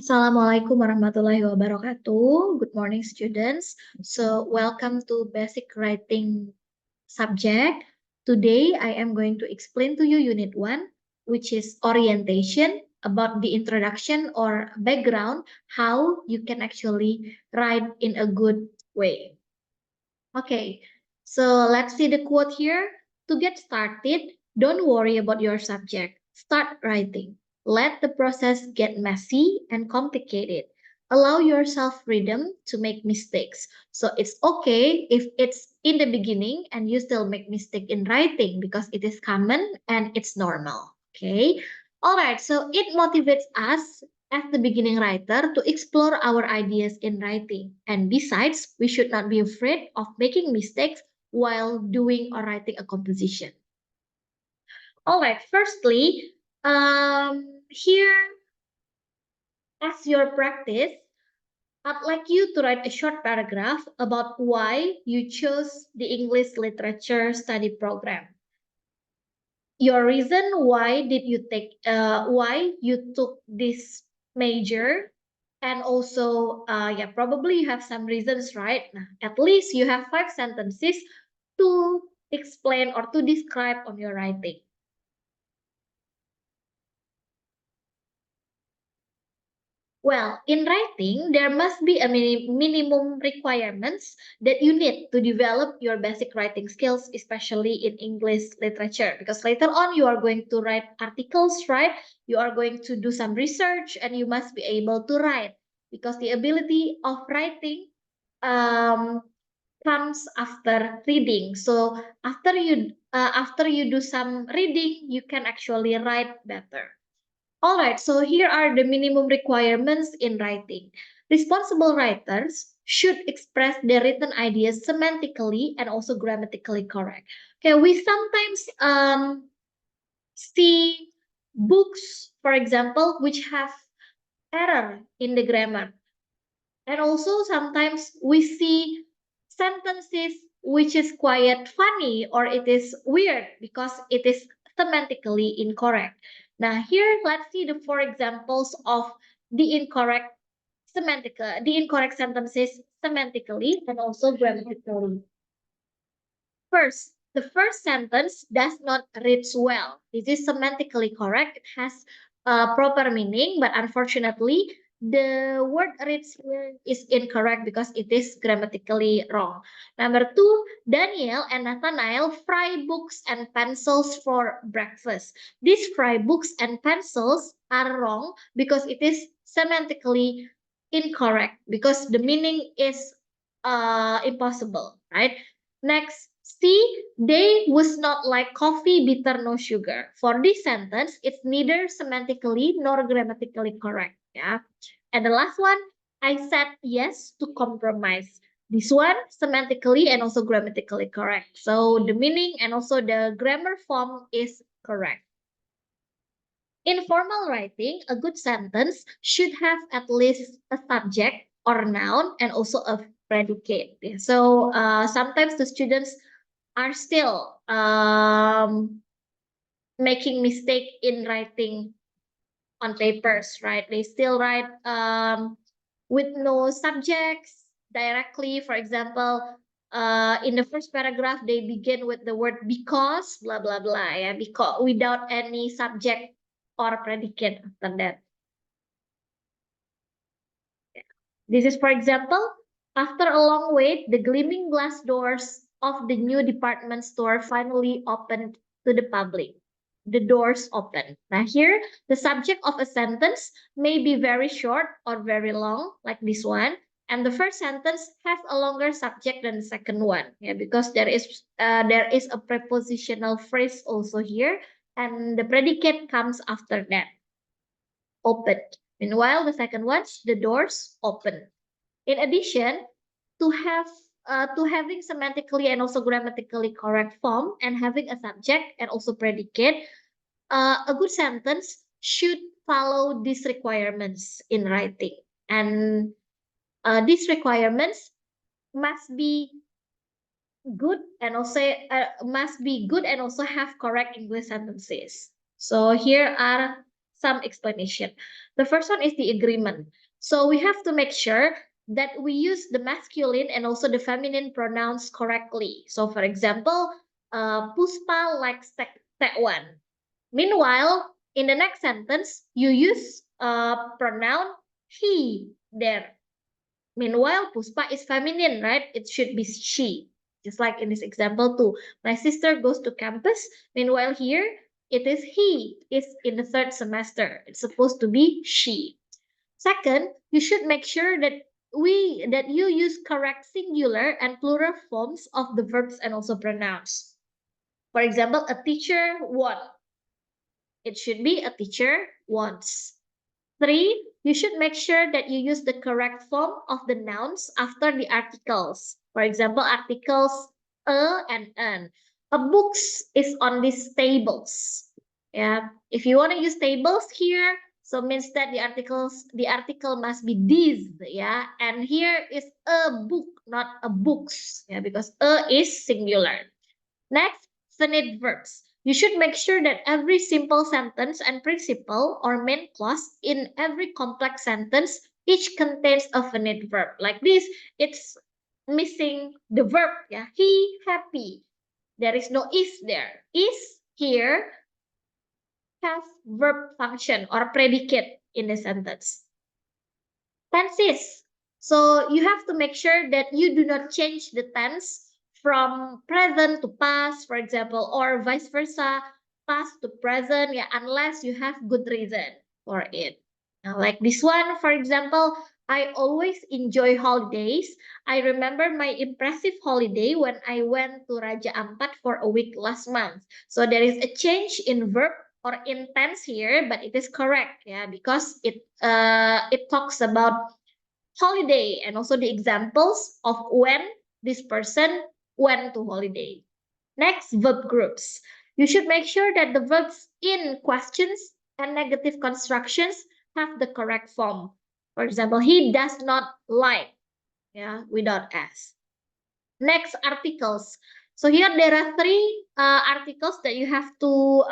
Assalamualaikum warahmatullahi wabarakatuh. Good morning, students. So, welcome to basic writing subject. Today, I am going to explain to you Unit 1, which is orientation, about the introduction or background, how you can actually write in a good way. Okay, so let's see the quote here. To get started, don't worry about your subject. Start writing. Let the process get messy and complicated. Allow yourself freedom to make mistakes. So it's okay if it's in the beginning and you still make mistake in writing because it is common and it's normal. Okay. All right. So it motivates us as the beginning writer to explore our ideas in writing. And besides, we should not be afraid of making mistakes while doing or writing a composition. All right, firstly, here as your practice, I'd like you to write a short paragraph about why you chose the English literature study program. Your reason why you took this major, and also yeah, probably you have some reasons, right? Nah, at least you have 5 sentences to explain or to describe on your writing. Well, in writing, there must be a minimum requirements that you need to develop your basic writing skills, especially in English literature. Because later on, you are going to write articles, right? You are going to do some research and you must be able to write. Because the ability of writing um, comes after reading. So after you do some reading, you can actually write better. All right, so here are the minimum requirements in writing. Responsible writers should express their written ideas semantically and also grammatically correct. Okay, we sometimes see books, for example, which have error in the grammar. And also sometimes we see sentences which is quite funny or it is weird because it is semantically incorrect. Now here, let's see the 4 examples of the the incorrect sentences semantically and also grammatically. First, the first sentence does not read well. This is semantically correct. It has a proper meaning, but unfortunately, the word reads here is incorrect because it is grammatically wrong. Number 2, Daniel and Nathaniel fry books and pencils for breakfast. These fry books and pencils are wrong because it is semantically incorrect because the meaning is impossible, right? Next, C, they was not like coffee, bitter, no sugar. For this sentence, it's neither semantically nor grammatically correct. Yeah. And the last one, I said yes to compromise. This one, semantically and also grammatically correct. So the meaning and also the grammar form is correct. In formal writing, a good sentence should have at least a subject or noun and also a predicate. So sometimes the students are still making mistake in writing on papers, right? They still write with no subjects directly. For example, in the first paragraph, they begin with the word because, blah, blah, blah, yeah, because without any subject or predicate after that. This is, for example, after a long wait, the gleaming glass doors of the new department store finally opened to the public. The doors open. Now here, the subject of a sentence may be very short or very long, like this one. And the first sentence has a longer subject than the second one, yeah, because there is a prepositional phrase also here, and the predicate comes after that. Opened. Meanwhile, the second one, the doors open. In addition, to have to having semantically and also grammatically correct form and having a subject and also predicate, a good sentence should follow these requirements in writing. And these requirements must be must be good and also have correct English sentences. So here are some explanation. The first one is the agreement. So we have to make sure that we use the masculine and also the feminine pronouns correctly. So for example, Puspa likes that one. Meanwhile, in the next sentence, you use pronoun he there. Meanwhile, Puspa is feminine, right? It should be she. Just like in this example too. My sister goes to campus. Meanwhile, here it is he. It's in the third semester. It's supposed to be she. Second, you should make sure that you use correct singular and plural forms of the verbs and also pronouns. For example, a teacher won. It should be a teacher wants. 3, you should make sure that you use the correct form of the nouns after the articles. For example, articles a and an. A books is on these tables. Yeah, if you want to use tables here, so means that the article must be these. Yeah, and here is a book, not a books. Yeah, because a is singular. Next, finite verbs. You should make sure that every simple sentence and principle or main clause in every complex sentence each contains a finite verb. Like this, it's missing the verb. Yeah, he happy. There is no is there. Is here has verb function or predicate in the sentence. Tenses. So you have to make sure that you do not change the tense from present to past, for example, or vice versa, past to present, yeah, unless you have good reason for it. Now, like this one, for example, I always enjoy holidays. I remember my impressive holiday when I went to Raja Ampat for a week last month. So there is a change in verb or in tense here, but it is correct, yeah, because it talks about holiday and also the examples of when this person went to holiday. Next, verb groups. You should make sure that the verbs in questions and negative constructions have the correct form. For example, he does not like, yeah, without s. Next, articles. So here there are 3 articles that you have to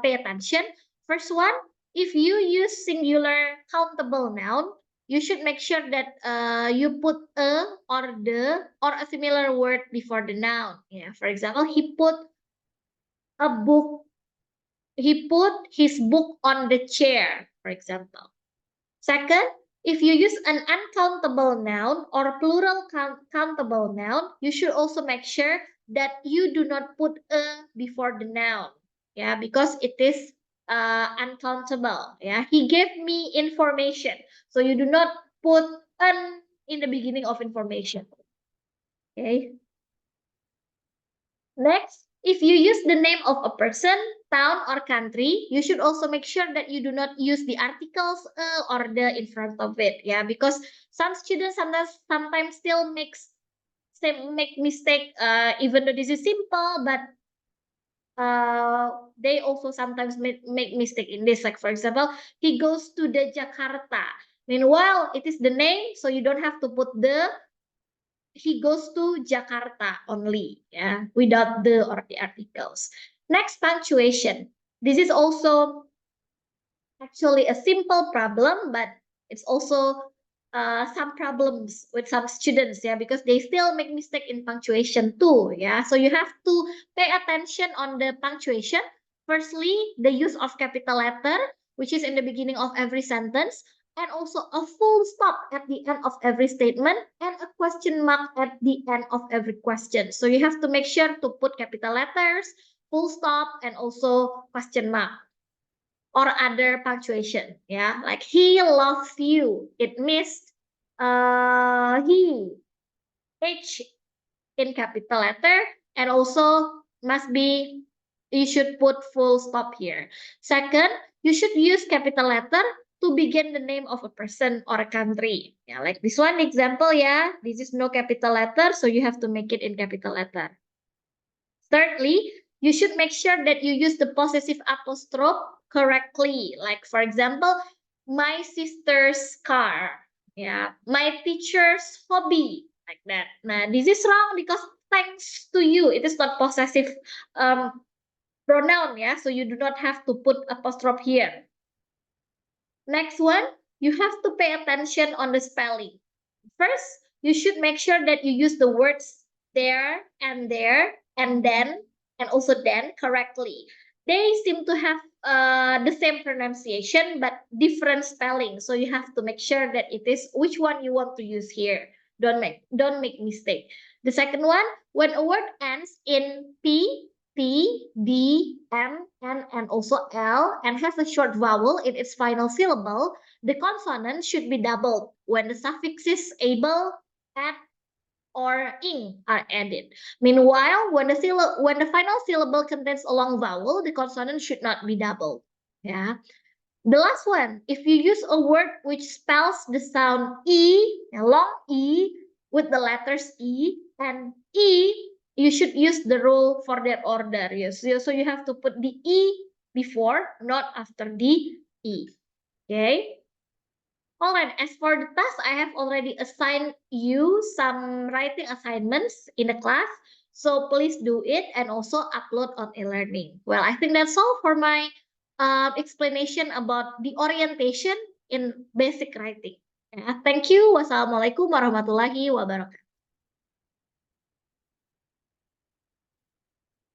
pay attention. First one, if you use singular countable noun, you should make sure that you put a or the or a similar word before the noun. Yeah, for example, he put a book. He put his book on the chair, for example. Second, if you use an uncountable noun or plural countable noun, you should also make sure that you do not put a before the noun. Yeah, because it is uncountable. Yeah, he gave me information. So you do not put an in the beginning of information. Okay. Next, if you use the name of a person, town, or country, you should also make sure that you do not use the articles or the in front of it. Yeah, because some students sometimes still make mistake, even though this is simple, but they also sometimes make mistake in this. Like for example, he goes to the Jakarta. Meanwhile, it is the name, so you don't have to put the he goes to Jakarta only, yeah, without the or the articles. Next, punctuation. This is also actually a simple problem, but it's also some problems with some students, yeah, because they still make mistake in punctuation too, yeah. So you have to pay attention on the punctuation. Firstly, the use of capital letter, which is in the beginning of every sentence, and also a full stop at the end of every statement and a question mark at the end of every question. So you have to make sure to put capital letters, full stop, and also question mark or other punctuation. Yeah, like he loves you. It means he H in capital letter and also must be you should put full stop here. Second, you should use capital letter to begin the name of a person or a country. Yeah, like this one example, yeah, this is no capital letter, so you have to make it in capital letter. Thirdly, you should make sure that you use the possessive apostrophe correctly. Like for example, my sister's car. Yeah, my teacher's hobby. Like that. Nah, this is wrong because thanks to you, it is not possessive pronoun. Yeah, so you do not have to put apostrophe here. Next one, you have to pay attention on the spelling. First, you should make sure that you use the words there, and then, and also then correctly. They seem to have the same pronunciation but different spelling. So you have to make sure that it is which one you want to use here. Don't make mistake. The second one, when a word ends in P, T, D, M, N, and also L, and has a short vowel in its final syllable, the consonant should be doubled when the suffixes able, at, or ing are added. Meanwhile, when the final syllable contains a long vowel, the consonant should not be doubled. Yeah. The last one, if you use a word which spells the sound E, a long E, with the letters E and E, you should use the rule for their order. Yes. So you have to put the E before, not after the E. Okay. All right, as for the task, I have already assigned you some writing assignments in the class. So please do it and also upload on e-learning. Well, I think that's all for my explanation about the orientation in basic writing. Yeah, thank you. Wassalamualaikum warahmatullahi wabarakatuh.